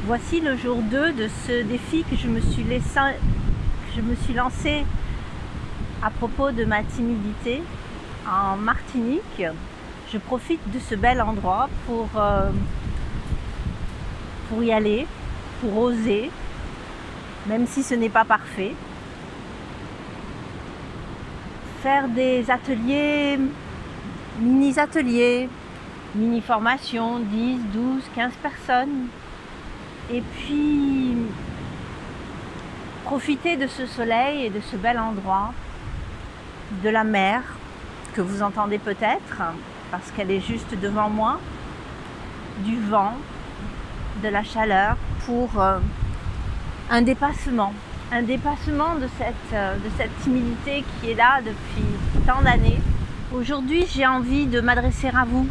Voici le jour 2 de ce défi que je me suis lancé à propos de ma timidité en Martinique. Je profite de ce bel endroit pour y aller, pour oser, même si ce n'est pas parfait. Faire des ateliers, mini-ateliers, mini-formations, 10, 12, 15 personnes. Et puis, profiter de ce soleil et de ce bel endroit, de la mer, que vous entendez peut-être, parce qu'elle est juste devant moi, du vent, de la chaleur, pour un dépassement de cette timidité qui est là depuis tant d'années. Aujourd'hui, j'ai envie de m'adresser à vous.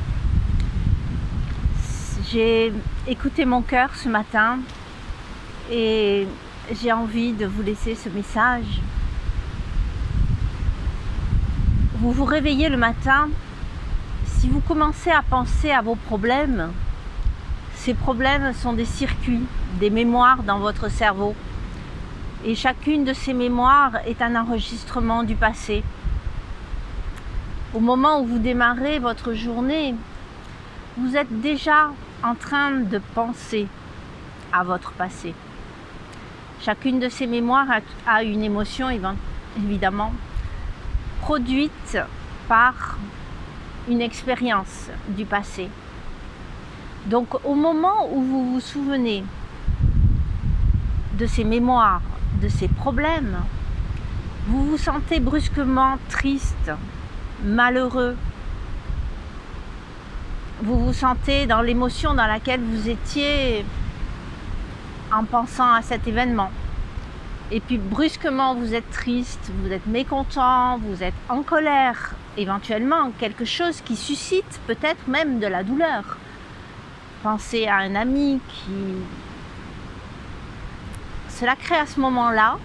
J'ai écouté mon cœur ce matin et j'ai envie de vous laisser ce message. Vous vous réveillez le matin, si vous commencez à penser à vos problèmes, ces problèmes sont des circuits, des mémoires dans votre cerveau. Et chacune de ces mémoires est un enregistrement du passé. Au moment où vous démarrez votre journée, vous êtes déjà en train de penser à votre passé. Chacune de ces mémoires a une émotion, évidemment, produite par une expérience du passé. Donc, au moment où vous vous souvenez de ces mémoires, de ces problèmes, vous vous sentez brusquement triste, malheureux. Vous vous sentez dans l'émotion dans laquelle vous étiez en pensant à cet événement. Et puis brusquement, vous êtes triste, vous êtes mécontent, vous êtes en colère, éventuellement quelque chose qui suscite peut-être même de la douleur. Pensez à un ami Cela crée à ce moment-là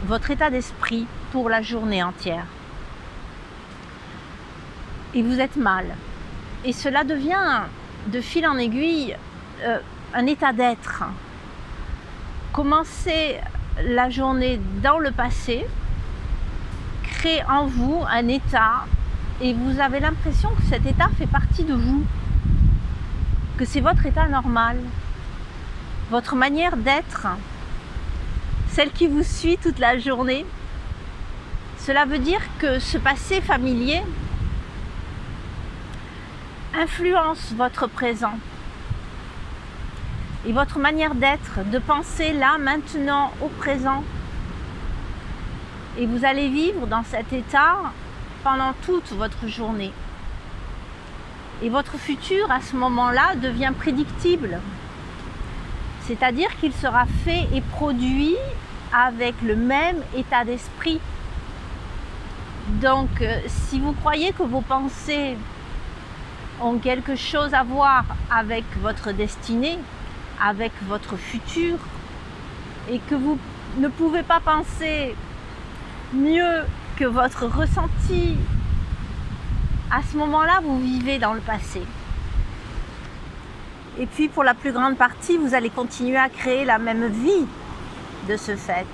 votre état d'esprit pour la journée entière. Et vous êtes mal. Et cela devient, de fil en aiguille, un état d'être. Commencez la journée dans le passé, crée en vous un état, et vous avez l'impression que cet état fait partie de vous, que c'est votre état normal, votre manière d'être, celle qui vous suit toute la journée. Cela veut dire que ce passé familier influence votre présent et votre manière d'être, de penser là, maintenant, au présent. Et vous allez vivre dans cet état pendant toute votre journée. Et votre futur, à ce moment-là, devient prédictible. C'est-à-dire qu'il sera fait et produit avec le même état d'esprit. Donc, si vous croyez que vos pensées ont quelque chose à voir avec votre destinée, avec votre futur, et que vous ne pouvez pas penser mieux que votre ressenti, à ce moment-là, vous vivez dans le passé. Et puis, pour la plus grande partie, vous allez continuer à créer la même vie de ce fait.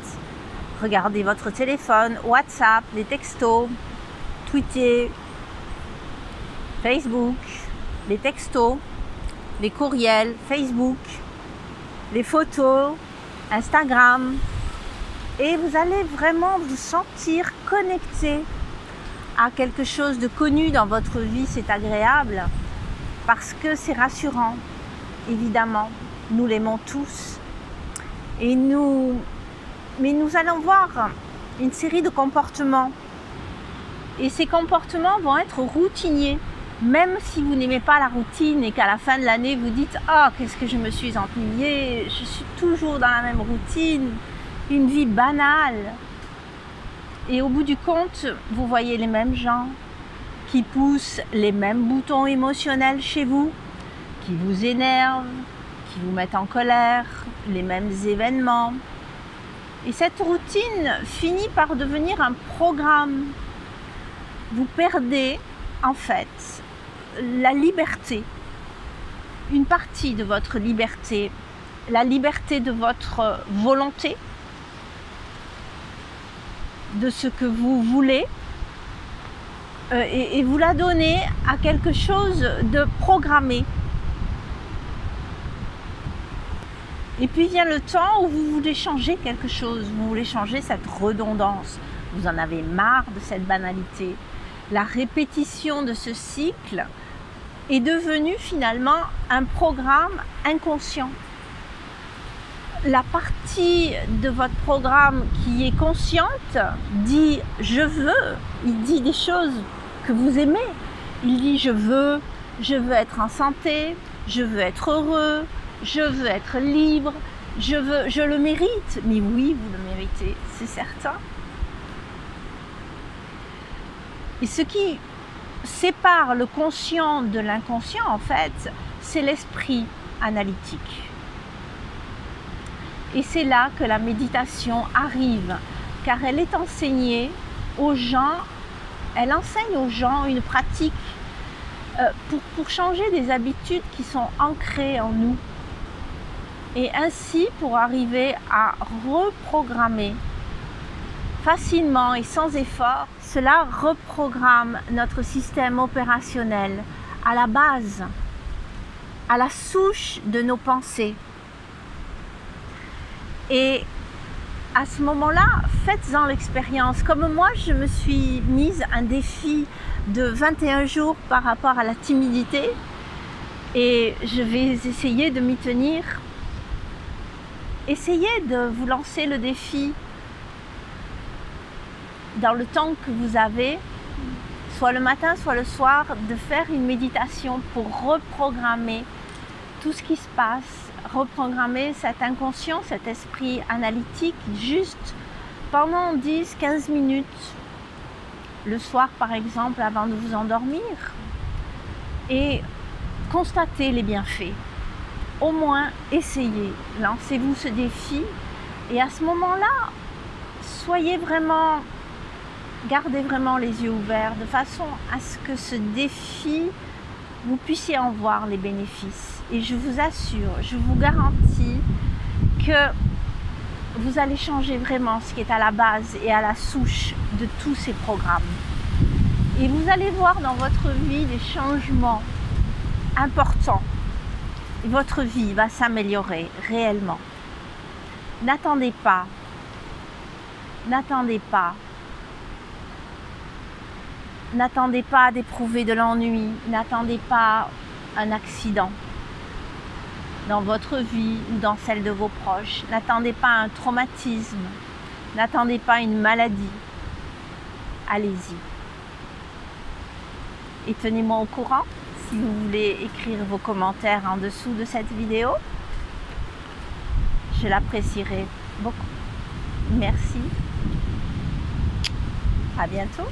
Regardez votre téléphone, WhatsApp, les textos, Twitter, Facebook, les textos, les courriels, Facebook, les photos, Instagram. Et vous allez vraiment vous sentir connecté à quelque chose de connu dans votre vie. C'est agréable parce que c'est rassurant. Évidemment, nous l'aimons tous. Mais nous allons voir une série de comportements. Et ces comportements vont être routiniers. Même si vous n'aimez pas la routine et qu'à la fin de l'année, vous dites « Ah, qu'est-ce que je me suis ennuyée, je suis toujours dans la même routine, une vie banale. » Et au bout du compte, vous voyez les mêmes gens qui poussent les mêmes boutons émotionnels chez vous, qui vous énervent, qui vous mettent en colère, les mêmes événements. Et cette routine finit par devenir un programme. Vous perdez, en fait, la liberté, une partie de votre liberté la liberté de votre volonté, de ce que vous voulez, et vous la donnez à quelque chose de programmé. Et puis vient le temps où vous voulez changer quelque chose, vous voulez changer cette redondance. Vous en avez marre de cette banalité. La répétition de ce cycle est devenue finalement un programme inconscient. La partie de votre programme qui est consciente dit « je veux », il dit des choses que vous aimez. Il dit « je veux être en santé, je veux être heureux, je veux être libre, je le mérite ». Mais oui, vous le méritez, c'est certain. Et ce qui sépare le conscient de l'inconscient, en fait, c'est l'esprit analytique. Et c'est là que la méditation arrive, car elle est enseignée aux gens, elle enseigne aux gens une pratique pour changer des habitudes qui sont ancrées en nous. Et ainsi, pour arriver à reprogrammer facilement et sans effort, cela reprogramme notre système opérationnel à la base, à la souche de nos pensées. Et à ce moment-là, faites-en l'expérience. Comme moi, je me suis mise un défi de 21 jours par rapport à la timidité et je vais essayer de m'y tenir. Essayez de vous lancer le défi dans le temps que vous avez, soit le matin, soit le soir, de faire une méditation pour reprogrammer tout ce qui se passe, reprogrammer cet inconscient, cet esprit analytique, juste pendant 10-15 minutes, le soir par exemple, avant de vous endormir, et constatez les bienfaits. Au moins, essayez, lancez-vous ce défi, et à ce moment-là, gardez vraiment les yeux ouverts, de façon à ce que ce défi, vous puissiez en voir les bénéfices. Et je vous assure, je vous garantis que vous allez changer vraiment ce qui est à la base et à la souche de tous ces programmes. Et vous allez voir dans votre vie des changements importants. Et votre vie va s'améliorer réellement. N'attendez pas. N'attendez pas d'éprouver de l'ennui. N'attendez pas un accident dans votre vie ou dans celle de vos proches. N'attendez pas un traumatisme. N'attendez pas une maladie. Allez-y. Et tenez-moi au courant si vous voulez écrire vos commentaires en dessous de cette vidéo. Je l'apprécierai beaucoup. Merci. À bientôt.